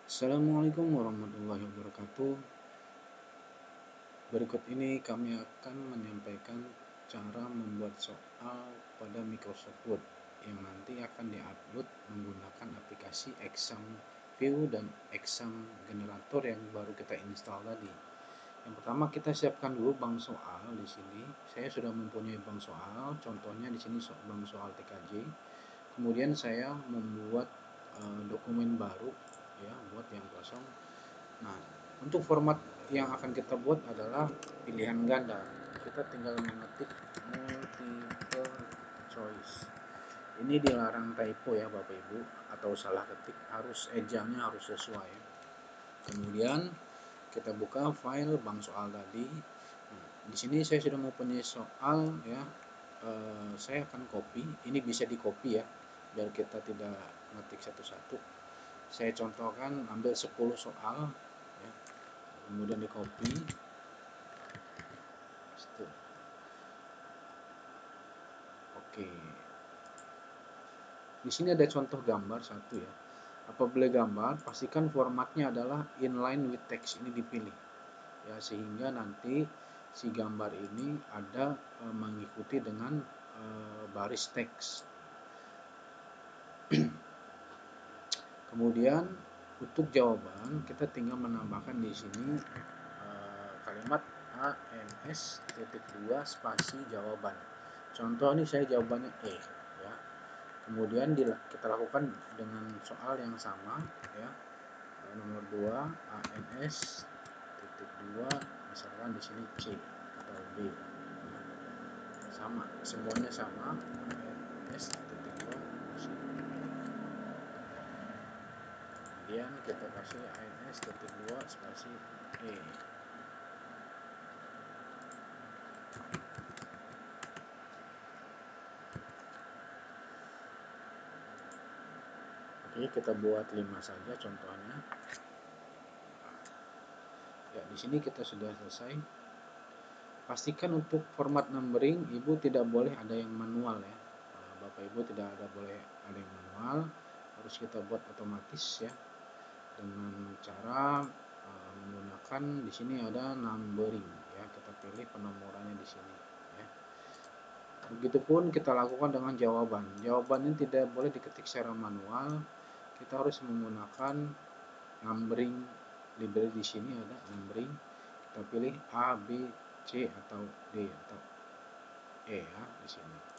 Assalamualaikum warahmatullahi wabarakatuh. Berikut ini kami akan menyampaikan cara membuat soal pada Microsoft Word yang nanti akan diupload menggunakan aplikasi Exam View dan Exam Generator yang baru kita install tadi. Yang pertama kita siapkan dulu bank soal di sini. Saya sudah mempunyai bank soal, contohnya di sini bank soal TKJ. Kemudian saya membuat dokumen baru ya, buat yang kosong. Nah, untuk format yang akan kita buat adalah pilihan ganda. Kita tinggal mengetik multiple choice. Ini dilarang typo ya Bapak Ibu, atau salah ketik, harus ejanya harus sesuai. Kemudian kita buka file bank soal tadi. Nah, di sini saya sudah mempunyai soal ya. Saya akan copy. Ini bisa di copy ya, biar kita tidak ngetik satu-satu. Saya contohkan ambil 10 soal ya. Kemudian di copy. Oke. Di sini ada contoh gambar satu ya. Apabila gambar, pastikan formatnya adalah inline with text, ini dipilih ya, sehingga nanti si gambar ini ada mengikuti dengan baris teks. Kemudian untuk jawaban kita tinggal menambahkan di sini kalimat ANS.2 spasi jawaban. Contoh ini saya jawabannya E ya. Kemudian kita lakukan dengan soal yang sama ya. Nomor 2 ANS.2 misalkan di sini C atau B ya. Sama, semuanya sama ANS.2 C. Kemudian kita kasih ANS.2 spasi E. Oke, kita buat 5 saja contohnya. Ya, di sini kita sudah selesai. Pastikan untuk format numbering Ibu tidak boleh ada yang manual ya. Bapak Ibu tidak boleh ada yang manual, harus kita buat otomatis ya. Dengan cara menggunakan di sini ada numbering ya. Kita pilih penomorannya di sini ya. Begitupun kita lakukan dengan jawaban. Jawaban ini tidak boleh diketik secara manual. Kita harus menggunakan numbering library. Di sini ada numbering. Kita pilih A, B, C atau D atau E ya di sini.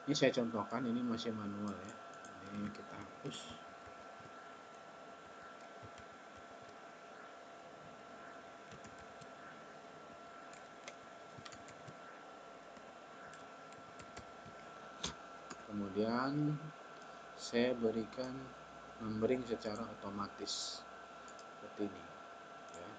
Ini saya contohkan, ini masih manual ya. Ini kita hapus. Kemudian saya berikan numbering secara otomatis seperti ini ya.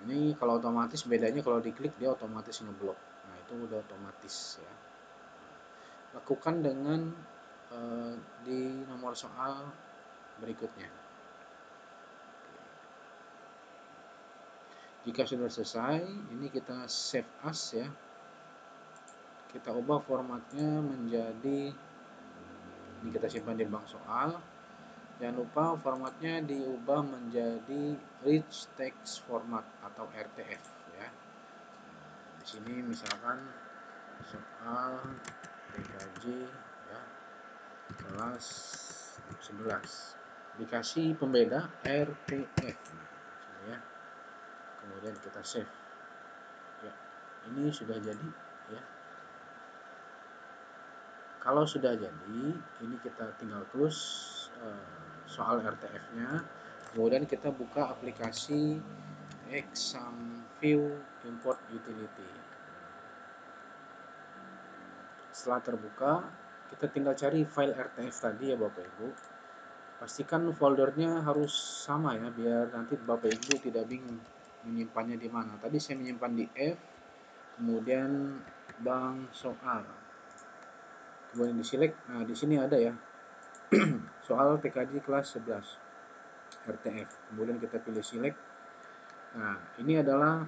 Ini kalau otomatis bedanya kalau diklik dia otomatis ngeblok. Nah, itu udah otomatis ya. Lakukan dengan di nomor soal berikutnya. Jika sudah selesai, ini kita save as ya. Kita ubah formatnya menjadi, ini kita simpan di bank soal. Jangan lupa formatnya diubah menjadi rich text format atau RTF ya. Di sini misalkan soal TKJ ya, kelas 11 dikasih pembeda RTF ya. Kemudian kita save ya. Ini sudah jadi ya. Kalau sudah jadi, ini kita tinggal close soal RTF-nya. Kemudian kita buka aplikasi Exam View Import Utility. Setelah terbuka, kita tinggal cari file RTF tadi ya Bapak Ibu. Pastikan foldernya harus sama ya, biar nanti Bapak Ibu tidak bingung menyimpannya di mana. Tadi saya menyimpan di F, kemudian bank soal, kemudian di select. Nah, di sini ada ya soal TKJ kelas 11 RTF. Kemudian kita pilih select. Nah, ini adalah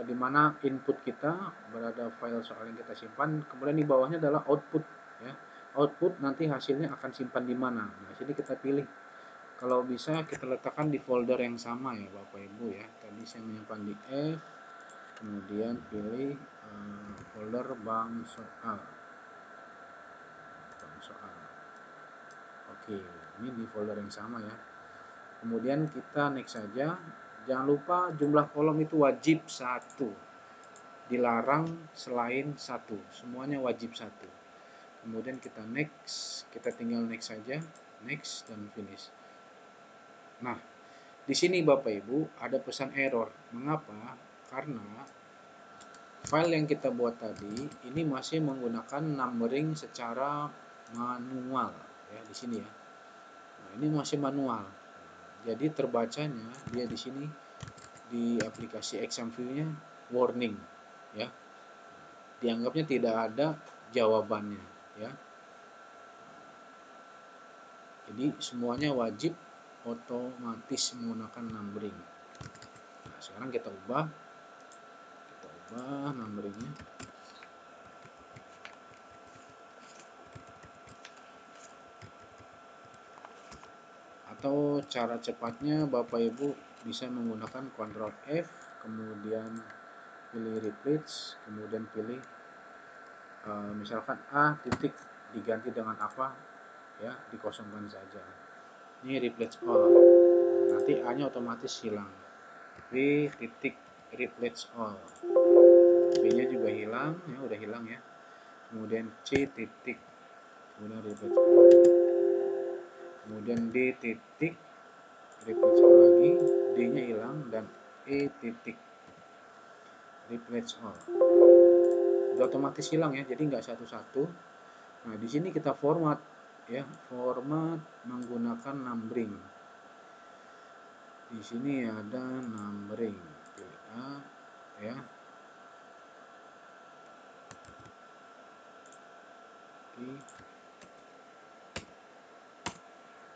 di mana input kita berada file soal yang kita simpan, kemudian di bawahnya adalah output ya. Output nanti hasilnya akan simpan di mana. Nah, sini kita pilih. Kalau bisa kita letakkan di folder yang sama ya Bapak Ibu ya. Tadi saya menyimpan di F, kemudian pilih folder bank soal. Bank soal. Oke, ini di folder yang sama ya. Kemudian kita next saja. Jangan lupa jumlah kolom itu wajib 1. Dilarang selain 1. Semuanya wajib 1. Kemudian kita next, kita tinggal next saja, next dan finish. Nah, di sini Bapak Ibu ada pesan error. Mengapa? Karena file yang kita buat tadi ini masih menggunakan numbering secara manual ya di sini ya. Nah, ini masih manual. Jadi terbacanya dia di sini di aplikasi exam view-nya warning ya. Dianggapnya tidak ada jawabannya ya. Jadi semuanya wajib otomatis menggunakan numbering. Nah, sekarang kita ubah numberingnya. Atau cara cepatnya Bapak Ibu bisa menggunakan Ctrl F, kemudian pilih replace, kemudian pilih misalkan A titik diganti dengan apa ya, dikosongkan saja. Ini replace all. Nanti A-nya otomatis hilang. B titik replace all. B-nya juga hilang ya, udah hilang ya. Kemudian C titik, kemudian replace all. Kemudian D titik replace all lagi, D-nya hilang, dan E titik replace all. Udah otomatis hilang ya, jadi nggak satu-satu. Nah, di sini kita format ya, format menggunakan numbering. Di sini ada numbering, pilih A ya.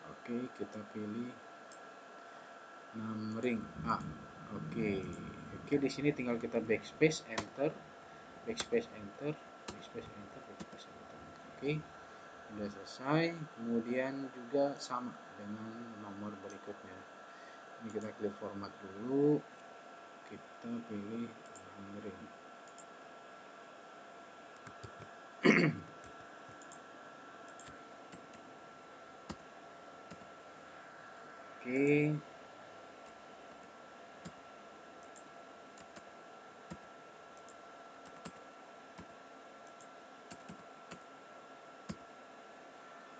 Oke, kita pilih numbering A. Oke, di sini tinggal kita backspace enter, backspace enter, backspace enter, backspace enter. Oke, sudah selesai. Kemudian juga sama dengan nomor berikutnya. Ini kita klik format dulu, kita pilih numbering. Oke.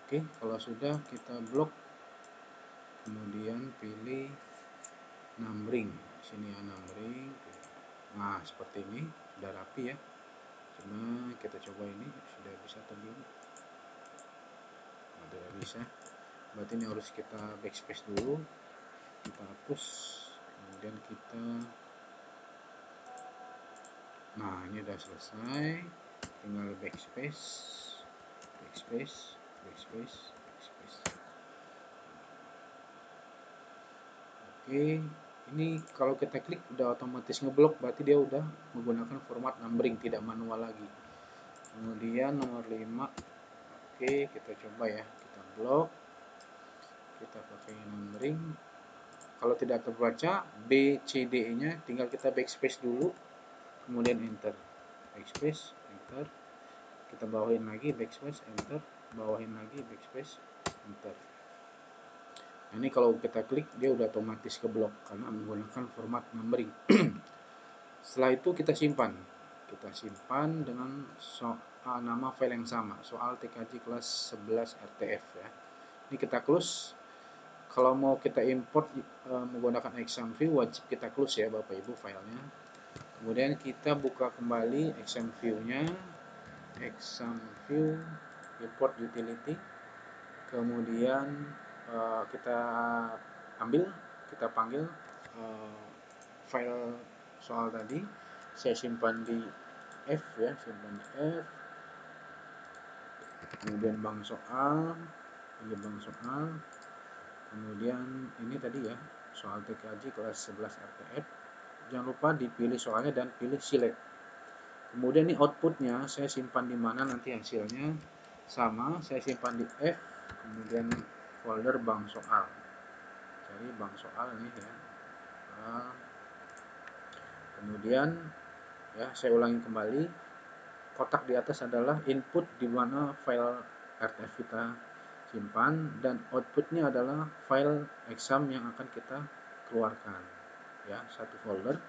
Oke, kalau sudah kita blok, kemudian pilih numbering. Sini ya numbering. Nah, seperti ini sudah rapi ya. Cuma kita coba ini sudah bisa atau belum? Nah, tidak bisa. Berarti ini harus kita backspace dulu. Kita hapus. Kemudian kita, nah ini udah selesai. Tinggal backspace, backspace, backspace, backspace. Oke, ini kalau kita klik udah otomatis ngeblok, berarti dia udah menggunakan format numbering, tidak manual lagi. Kemudian nomor 5, oke kita coba ya, kita blok, kita pakai numbering. Kalau tidak terbaca B, C, D nya tinggal kita backspace dulu, kemudian enter, backspace, enter, kita bawahin lagi, backspace, enter, bawahin lagi, backspace, enter. Nah, ini kalau kita klik dia udah otomatis keblok karena menggunakan format numbering. Setelah itu kita simpan dengan nama file yang sama, soal TKJ kelas 11 RTF ya. Ini kita close. Kalau mau kita import menggunakan exam view wajib kita close ya Bapak Ibu filenya. Kemudian kita buka kembali exam view-nya, exam view, import utility. Kemudian kita panggil file soal tadi. Saya simpan di F ya, simpan di F. Kemudian bank soal, ini bank soal. Kemudian ini tadi ya, soal TKJ kelas 11 RTF. jangan lupa dipilih soalnya dan pilih select. Kemudian ini outputnya saya simpan di mana nanti hasilnya, sama saya simpan di F, kemudian folder bank soal. Cari bank soal nih ya. Kemudian ya saya ulangi kembali, kotak di atas adalah input di mana file RTF kita simpan, dan outputnya adalah file exam yang akan kita keluarkan. Ya, satu folder.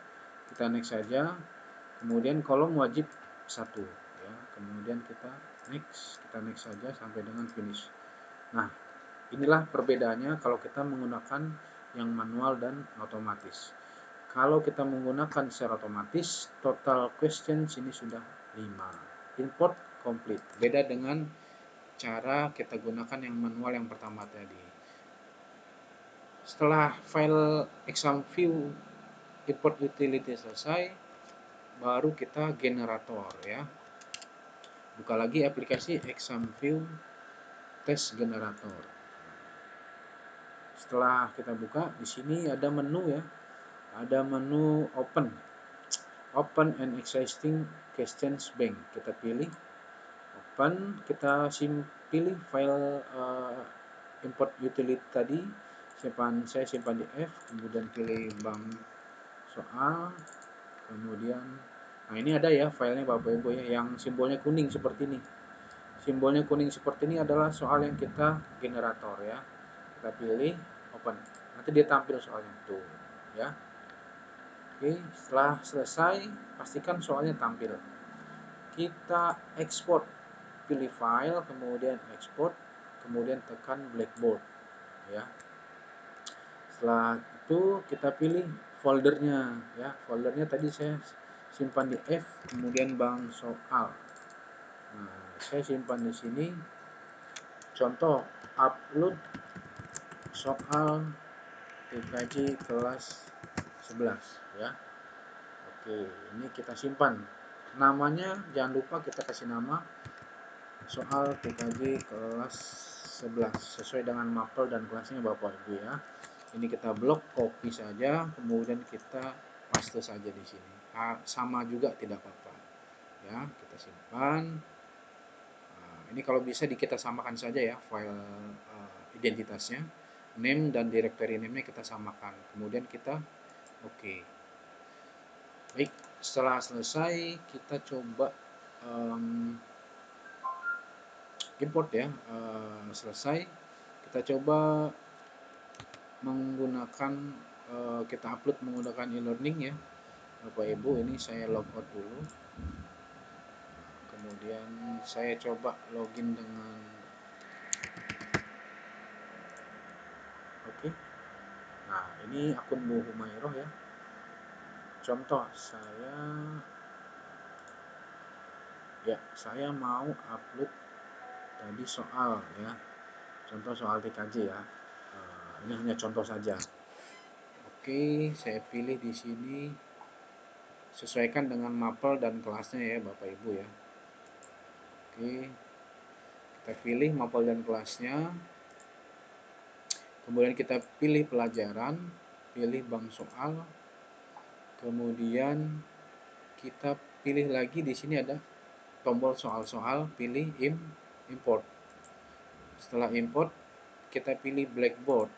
Kita next saja. Kemudian kolom wajib satu. Ya, kemudian kita next saja sampai dengan finish. Nah, inilah perbedaannya kalau kita menggunakan yang manual dan otomatis. Kalau kita menggunakan secara otomatis, total question ini sudah 5. Import complete. Beda dengan cara kita gunakan yang manual yang pertama tadi. Setelah file exam view import utility selesai, baru kita generator ya. Buka lagi aplikasi exam view test generator. Setelah kita buka, di sini ada menu ya. Ada menu open and existing questions bank. Kita pilih open, kita pilih file import utility tadi, saya simpan di F, kemudian pilih bank soal, kemudian nah ini ada ya filenya Bapak Ibu ya, yang simbolnya kuning seperti ini. Simbolnya kuning seperti ini adalah soal yang kita generator ya. Kita pilih open, nanti dia tampil soalnya tuh ya. Oke, setelah selesai pastikan soalnya tampil. Kita ekspor, pilih file, kemudian ekspor, kemudian tekan blackboard ya. Setelah itu kita pilih foldernya ya. Foldernya tadi saya simpan di F, kemudian bank soal. Nah, saya simpan di sini. Contoh upload soal TKJ kelas 11 ya. Oke, ini kita simpan. Namanya jangan lupa kita kasih nama soal TKJ kelas 11 sesuai dengan mapel dan kelasnya Bapak Ibu ya. Ini kita blok, copy saja, kemudian kita paste saja di sini. Sama juga tidak apa-apa. Ya, kita simpan. Ini kalau bisa kita samakan saja ya file identitasnya, name dan directory name-nya kita samakan. Kemudian kita oke. Baik, setelah selesai kita coba import ya. Selesai, kita coba menggunakan kita upload menggunakan e-learning ya Bapak Ibu. Ini saya logout dulu, kemudian saya coba login dengan oke. Nah, ini akun Bu Humairoh ya. Contoh saya mau upload tadi soal ya, contoh soal TKJ ya. Ini hanya contoh saja. Oke, saya pilih di sini, sesuaikan dengan mapel dan kelasnya ya Bapak Ibu ya. Oke, kita pilih mapel dan kelasnya, kemudian kita pilih pelajaran, pilih bank soal, kemudian kita pilih lagi di sini ada tombol soal-soal, pilih import. Setelah import kita pilih blackboard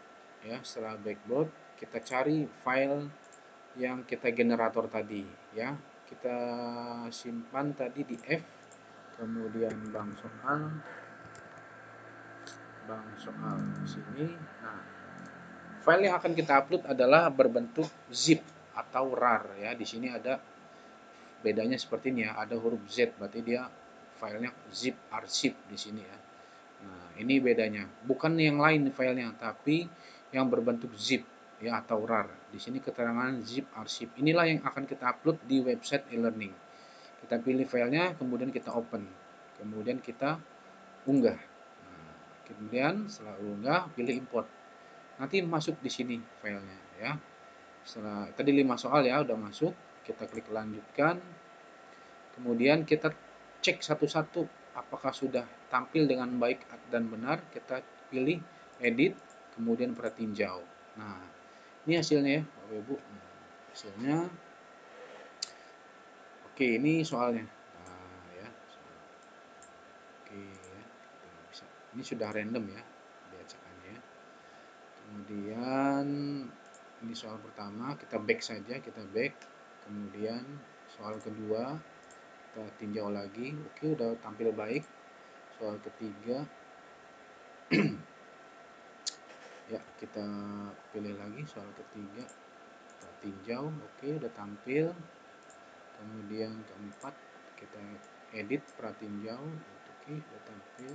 ya. Setelah blackboard kita cari file yang kita generator tadi ya. Kita simpan tadi di F, kemudian bank soal di sini. Nah, file yang akan kita upload adalah berbentuk zip atau rar ya. Di sini ada bedanya seperti ini ya, ada huruf Z, berarti dia filenya zip arsip di sini ya. Nah, ini bedanya. Bukan yang lain filenya, tapi yang berbentuk zip ya atau rar. Di sini keterangan zip arsip. Inilah yang akan kita upload di website e-learning. Kita pilih filenya, kemudian kita open. Kemudian kita unggah. Nah, kemudian setelah unggah, pilih import. Nanti masuk di sini filenya ya. Setelah tadi 5 soal ya udah masuk, kita klik lanjutkan. Kemudian kita cek satu-satu apakah sudah tampil dengan baik dan benar. Kita pilih edit, kemudian pertinjau. Nah, ini hasilnya ya Bapak Ibu. Hasilnya Oke, ini soalnya. Nah, ya. Oke, ya. Kita bisa. Ini sudah random ya diacakannya. Kemudian ini soal pertama, kita back saja, kita back. Kemudian soal kedua kita tinjau lagi. Oke, udah tampil baik. Soal ketiga, ya kita pilih lagi soal ketiga, kita tinjau. Oke, udah tampil. Kemudian keempat kita edit pratinjau. Oke, udah tampil.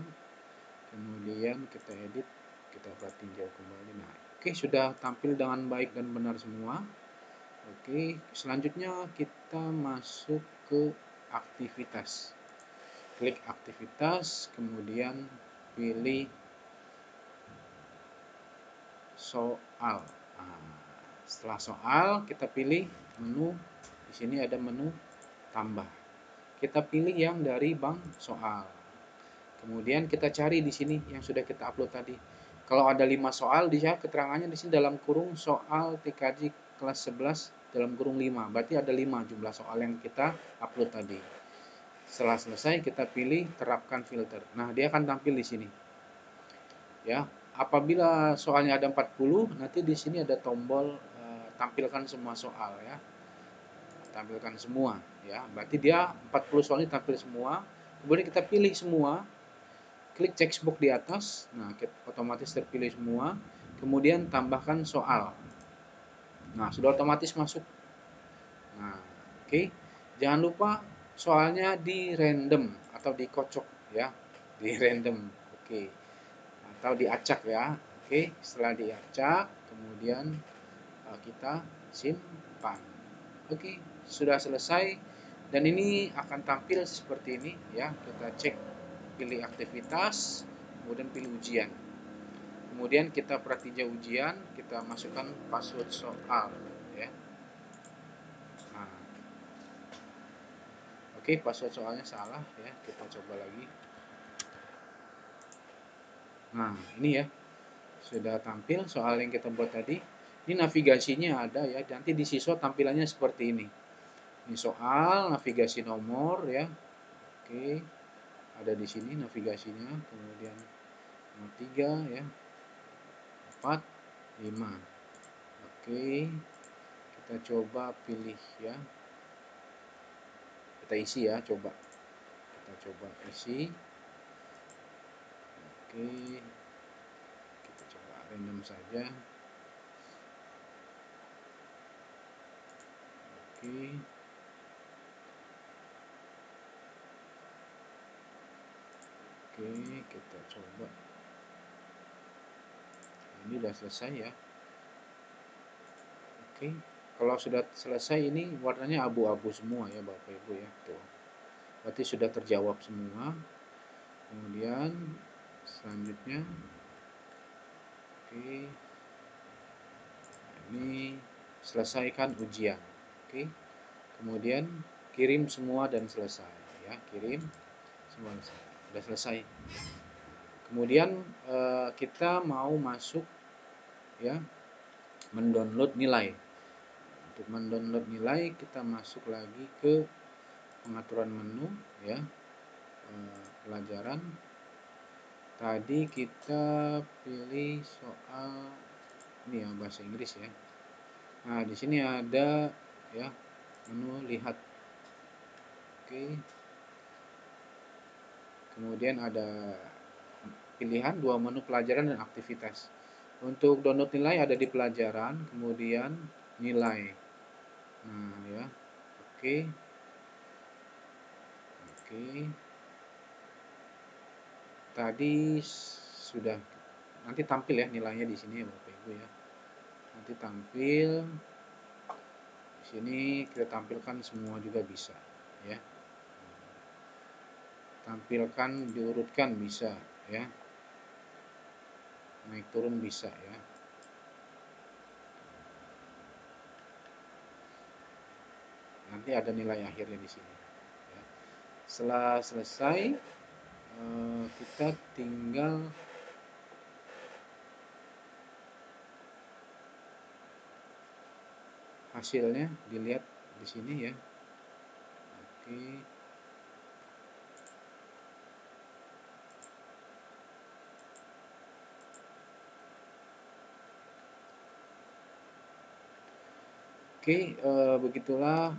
Kemudian kita edit, kita pratinjau kembali. Nah, oke, sudah tampil dengan baik dan benar semua. Oke, selanjutnya kita masuk ke aktivitas. Klik aktivitas, kemudian pilih soal. Nah, setelah soal kita pilih menu. Di sini ada menu tambah. Kita pilih yang dari bank soal. Kemudian kita cari di sini yang sudah kita upload tadi. Kalau ada 5 soal, di sini keterangannya di sini dalam kurung soal TKJ kelas 11 dalam kurung 5. Berarti ada 5 jumlah soal yang kita upload tadi. Setelah selesai kita pilih terapkan filter. Nah, dia akan tampil di sini. Ya, apabila soalnya ada 40, nanti di sini ada tombol tampilkan semua soal ya. Tampilkan semua ya. Berarti dia 40 soal ini tampil semua. Kemudian kita pilih semua, klik checkbox di atas. Nah, otomatis terpilih semua. Kemudian tambahkan soal. Nah, sudah otomatis masuk. Nah, oke. Jangan lupa soalnya di random atau dikocok ya. Di random. Oke. Atau diacak ya. Oke, setelah diacak kemudian kita simpan. Oke, sudah selesai dan ini akan tampil seperti ini ya. Kita cek, pilih aktivitas, kemudian pilih ujian. Kemudian kita pratinjau ujian, kita masukkan password soal ya. Nah, oke, password soalnya salah ya. Kita coba lagi. Nah, ini ya. Sudah tampil soal yang kita buat tadi. Ini navigasinya ada ya. Nanti di siswa tampilannya seperti ini. Ini soal, navigasi nomor ya. Oke. Ada di sini navigasinya, kemudian 3 ya. 4, 5. Oke. Kita coba pilih ya. Kita isi ya, coba. Kita coba isi. Oke. Kita coba random saja. Oke. Oke, kita coba. Ini sudah selesai ya. Oke. Kalau sudah selesai ini warnanya abu-abu semua ya Bapak Ibu ya. Tuh. Berarti sudah terjawab semua. Kemudian selanjutnya oke. Ini selesaikan ujian. Oke. Kemudian kirim semua dan selesai ya. Kirim semua selesai. Sudah selesai. Kemudian kita mau masuk ya, mendownload nilai. Untuk mendownload nilai kita masuk lagi ke pengaturan menu ya, pelajaran. Tadi kita pilih soal ini ya, bahasa Inggris ya. Nah, di sini ada ya menu lihat. Oke. Kemudian ada pilihan dua menu pelajaran dan aktivitas. Untuk download nilai ada di pelajaran, kemudian nilai. Nah, ya. Oke. Oke. Tadi sudah, nanti tampil ya nilainya di sini ya Bapak Ibu ya. Nanti tampil di sini, kita tampilkan semua juga bisa ya. Tampilkan diurutkan bisa ya. Naik turun bisa ya. Nanti ada nilai akhirnya di sini ya. Setelah selesai kita tinggal hasilnya dilihat di sini ya. Oke. Oke, begitulah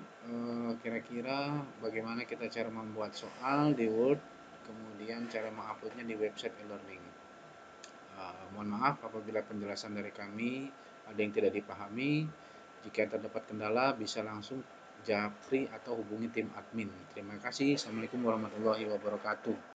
kira-kira bagaimana kita cara membuat soal di Word, kemudian cara menguploadnya di website e-learning. Mohon maaf apabila penjelasan dari kami ada yang tidak dipahami. Jika terdapat kendala, bisa langsung japri atau hubungi tim admin. Terima kasih. Assalamualaikum warahmatullahi wabarakatuh.